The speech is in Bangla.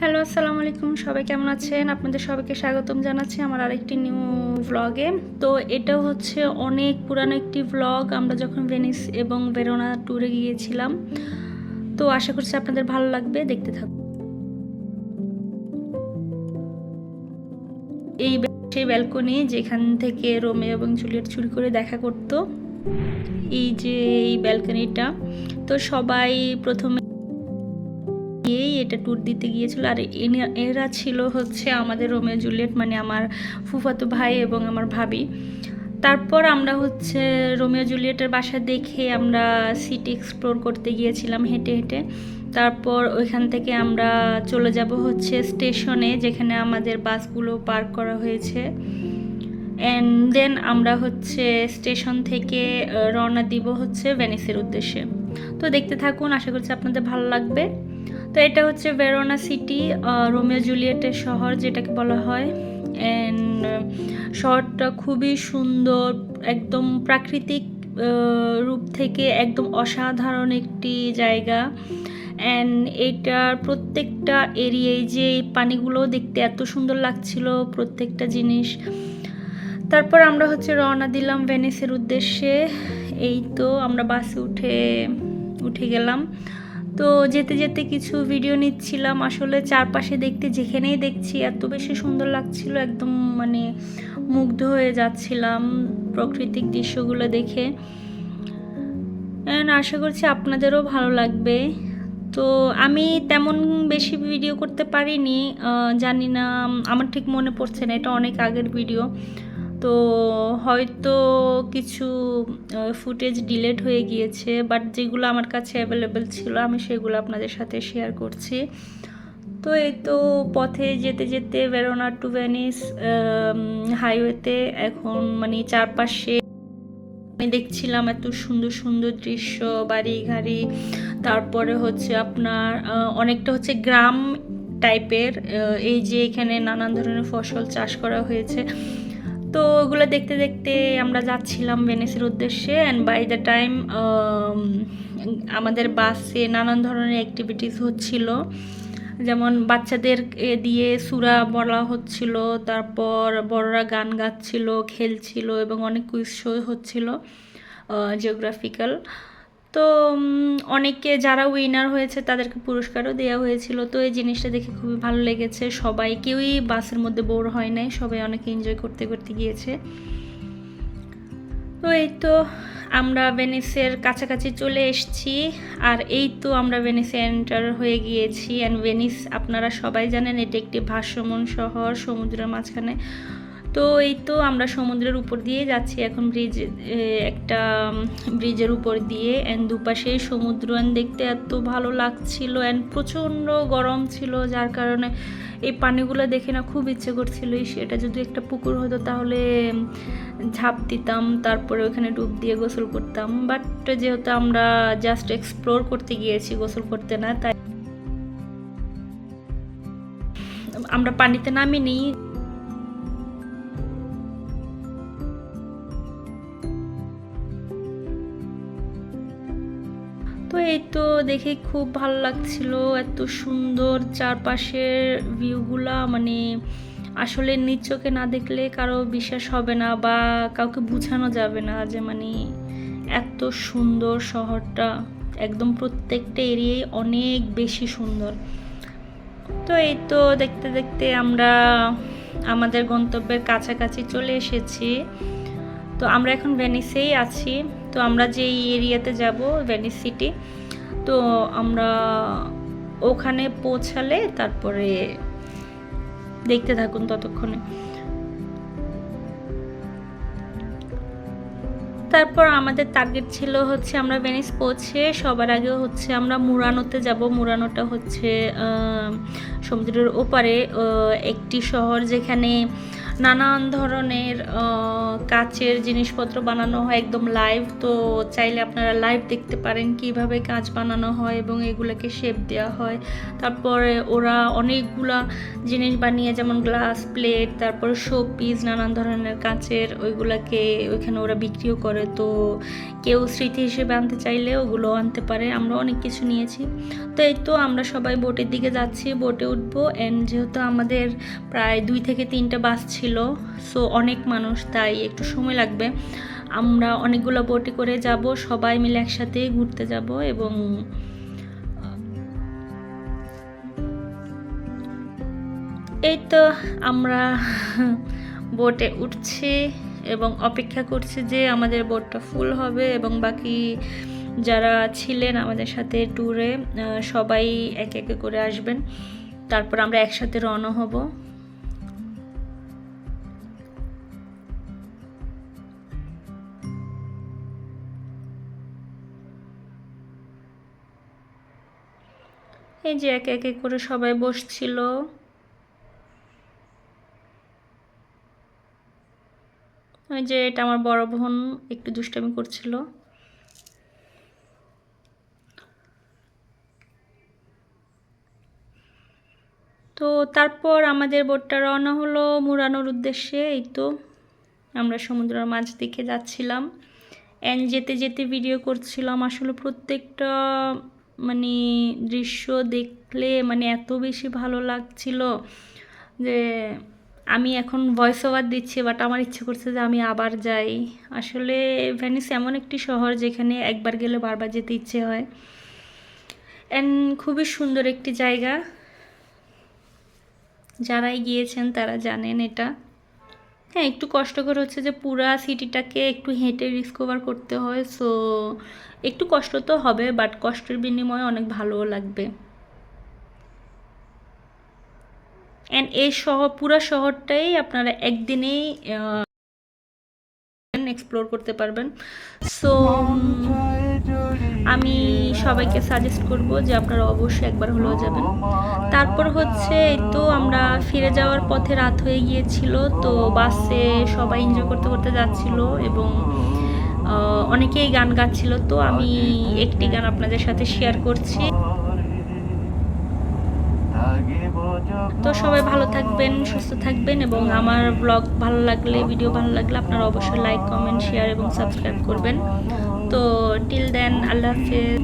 হ্যালো, আসসালামু আলাইকুম। সবাই কেমন আছেন? আপনাদের সবাইকে স্বাগতম জানাচ্ছি আমার আরেকটি নিউ ভ্লগে। তো এটা হচ্ছে অনেক পুরানো একটি ভ্লগ। আমরা যখন ভেনিস এবং ভেরোনা ট্যুরে গিয়েছিলাম। তো আশা করছি আপনাদের ভালো লাগবে, দেখতে থাকুন। এই সেই ব্যালকনি যেখান থেকে রোমিও এবং জুলিয়েট চুরি করে দেখা করত। এই যে এই ব্যালকনিটা, তো সবাই প্রথমে এটা ট্যুর দিতে গিয়েছিল। আর এরা ছিল হচ্ছে আমাদের রোমিও জুলিয়েট, মানে আমার ফুফাতো ভাই এবং আমার ভাবি। তারপর আমরা হচ্ছে রোমিও জুলিয়েটের বাসা দেখে আমরা সিটি এক্সপ্লোর করতে গিয়েছিলাম হেঁটে হেঁটে। তারপর ওইখান থেকে আমরা চলে যাব হচ্ছে স্টেশনে, যেখানে আমাদের বাসগুলো পার্ক করা হয়েছে। অ্যান্ড দেন আমরা হচ্ছে স্টেশন থেকে রওনা দিব হচ্ছে ভেনিসের উদ্দেশ্যে। তো দেখতে থাকুন, আশা করছি আপনাদের ভালো লাগবে। তো এটা হচ্ছে ভেরোনা সিটি, রোমিও জুলিয়েটের শহর যেটাকে বলা হয়। অ্যান্ড শহরটা খুবই সুন্দর, একদম প্রাকৃতিক রূপ থেকে একদম অসাধারণ একটি জায়গা। অ্যান্ড এটার প্রত্যেকটা এরিয়ায় যে পানিগুলো দেখতে এত সুন্দর লাগছিল, প্রত্যেকটা জিনিস। তারপর আমরা হচ্ছে রওনা দিলাম ভেনিসের উদ্দেশ্যে। এই তো আমরা বাসে উঠে গেলাম। তো যেতে যেতে কিছু ভিডিও নিচ্ছিলাম। আসলে চারপাশে দেখতে যেখানেই দেখছি এত বেশি সুন্দর লাগছিল, একদম মানে মুগ্ধ হয়ে যাচ্ছিলাম প্রাকৃতিক দৃশ্যগুলো দেখে। আশা করছি আপনাদেরও ভালো লাগবে। তো আমি তেমন বেশি ভিডিও করতে পারিনি, জানি না, আমার ঠিক মনে পড়ছে না, এটা অনেক আগের ভিডিও। তো হয়তো কিছু ফুটেজ ডিলিট হয়ে গিয়েছে, বাট যেগুলো আমার কাছে অ্যাভেলেবেল ছিল আমি সেগুলো আপনাদের সাথে শেয়ার করছি। তো এই তো পথে যেতে যেতে ভেরোনা টু ভেনিস হাইওয়েতে এখন মানে চারপাশে আমি দেখছিলাম এত সুন্দর সুন্দর দৃশ্য, বাড়ি গাড়ি। তারপরে হচ্ছে আপনার অনেকটা হচ্ছে গ্রাম টাইপের। এই যে এখানে নানান ধরনের ফসল চাষ করা হয়েছে। তো ওগুলো দেখতে দেখতে আমরা যাচ্ছিলাম ভেনিসের উদ্দেশ্যে। অ্যান্ড বাই দ্য টাইম আমাদের বাসে নানান ধরনের অ্যাক্টিভিটিস হচ্ছিল, যেমন বাচ্চাদের দিয়ে সূরা বলা হচ্ছিল, তারপর বড়রা গান গাচ্ছিল, খেলছিল এবং অনেক কুইজ শো হচ্ছিল জিওগ্রাফিক্যাল। তো অনেকে যারা উইনার হয়েছে তাদেরকে পুরস্কারও দেওয়া হয়েছিল। তো এই জিনিসটা দেখে খুবই ভালো লেগেছে। সবাই কেউই বাসের মধ্যে বোর হয় নাই, সবাই অনেক এনজয় করতে করতে গিয়েছে। তো এই তো আমরা ভেনিসের কাছাকাছি চলে এসেছি। আর এই তো আমরা ভেনিসে এন্টার হয়ে গিয়েছি। অ্যান্ড ভেনিস আপনারা সবাই জানেন এটা একটি ভাসমান শহর সমুদ্রের মাঝখানে। তো এই তো আমরা সমুদ্রের উপর দিয়ে যাচ্ছি এখন, একটা ব্রিজের উপর দিয়ে। অ্যান্ড দুপাশে সমুদ্র, অ্যান্ড দেখতে এত ভালো লাগছিল। অ্যান্ড প্রচণ্ড গরম ছিল, যার কারণে এই পানিগুলো দেখে না খুব ইচ্ছে করছিল সেটা যদি একটা পুকুর হতো তাহলে ঝাঁপ দিতাম, তারপরে ওখানে ডুব দিয়ে গোসল করতাম। বাট যেহেতু আমরা জাস্ট এক্সপ্লোর করতে গিয়েছি, গোসল করতে না, তাই আমরা পানিতে নামিনি। তো এই তো দেখে খুব ভালো লাগছিল, এত সুন্দর চারপাশের ভিউগুলা, মানে আসলে নিজ চোখে না দেখলে কারো বিশ্বাস হবে না বা কাউকে বোঝানো যাবে না যে মানে এত সুন্দর শহরটা, একদম প্রত্যেকটা এরিয়াই অনেক বেশি সুন্দর। তো এই তো দেখতে দেখতে আমরা আমাদের গন্তব্যের কাছাকাছি চলে এসেছি। তো আমরা এখন ভেনিসেই আছি। তো আমরা যে এরিয়াতে যাব ভেনিস সিটি, তো আমরা ওখানে পৌঁছালে তারপরে দেখতে থাকুন ততক্ষণে। তারপর আমাদের টার্গেট ছিল হচ্ছে আমরা ভেনিস পৌঁছে সবার আগে হচ্ছে আমরা মুরানোতে যাব। মুরানোটা হচ্ছে সমুদ্রের ওপারে একটি শহর, যেখানে নানান ধরনের কাচের জিনিসপত্র বানানো হয় একদম লাইভ। তো চাইলে আপনারা লাইভ দেখতে পারেন কিভাবে কাঁচ বানানো হয় এবং এগুলোকে শেপ দেওয়া হয়। তারপরে ওরা অনেকগুলা জিনিস বানিয়ে, যেমন গ্লাস, প্লেট, তারপর শো পিস, নানান ধরনের কাচের, ওইগুলাকে ওইখানে ওরা বিক্রিও করে। তো কেউ স্মৃতি হিসেবে আনতে চাইলে ওগুলো আনতে পারে। আমরা অনেক কিছু নিয়েছি। তো এই তো আমরা সবাই বোটের দিকে যাচ্ছি, বোটে উঠবো। অ্যান্ড যেহেতু আমাদের প্রায় 2 থেকে 3টে বাস ছিল, সো অনেক মানুষ, তাই একটু সময় লাগবে। আমরা অনেকগুলো বোটে করে যাব, সবাই মিলে একসাথে ঘুরতে যাব। এবং এই তো আমরা বোটে উঠছি এবং অপেক্ষা করছি যে আমাদের বোটটা ফুল হবে এবং বাকি যারা ছিলেন আমাদের সাথে ট্যুরে সবাই একে একে করে আসবেন। তারপর আমরা একসাথে রওনা হব। এই যে একে একে করে সবাই বসছিল। ওই যে এটা আমার বড় বোন একটু দুষ্টামি করছিল। তো তারপর আমাদের বোটটা রওনা হলো মুরানোর উদ্দেশ্যে। এই তো আমরা সমুদ্রের মাঝ দিকে যাচ্ছিলাম অ্যান্ড যেতে যেতে ভিডিও করছিলাম। আসলে প্রত্যেকটা মানে দৃশ্য দেখলে মানে এত বেশি ভালো লাগছিল যে আমি এখন ভয়েস ওভার দিচ্ছি, বাট আমার ইচ্ছে করছে যে আমি আবার যাই। আসলে ভেনিস এমন একটি শহর যেখানে একবার গেলে বারবার যেতে ইচ্ছে হয়। অ্যান্ড খুবই সুন্দর একটি জায়গা, যারাই গিয়েছেন তারা জানেন এটা। হ্যাঁ, একটু কষ্টকর হচ্ছে যে পুরা সিটিটাকে একটু হেঁটে ডিসকভার করতে হয়, সো একটু কষ্ট তো হবে, বাট কষ্টের বিনিময়ে অনেক ভালোও লাগবে। অ্যান্ড এই পুরা শহরটাই আপনারা একদিনেই এক্সপ্লোর করতে পারবেন। সো আমি সবাইকে সাজেস্ট করব যে আপনারা অবশ্যই একবার হলেও যাবেন। তারপর হচ্ছে তো আমরা ফিরে যাওয়ার পথে রাত হয়ে গিয়েছিল। তো বাসে সবাই এনজয় করতে করতে যাচ্ছিল এবং অনেকেই গান গাচ্ছিল। তো আমি একটি গান আপনাদের সাথে শেয়ার করছি। তো সবাই ভালো থাকবেন, সুস্থ থাকবেন এবং আমার ব্লগ ভালো লাগলে, ভিডিও ভালো লাগলে আপনারা অবশ্যই লাইক, কমেন্ট, শেয়ার এবং সাবস্ক্রাইব করবেন। তো টিল দেন, আল্লাহ হাফেজ।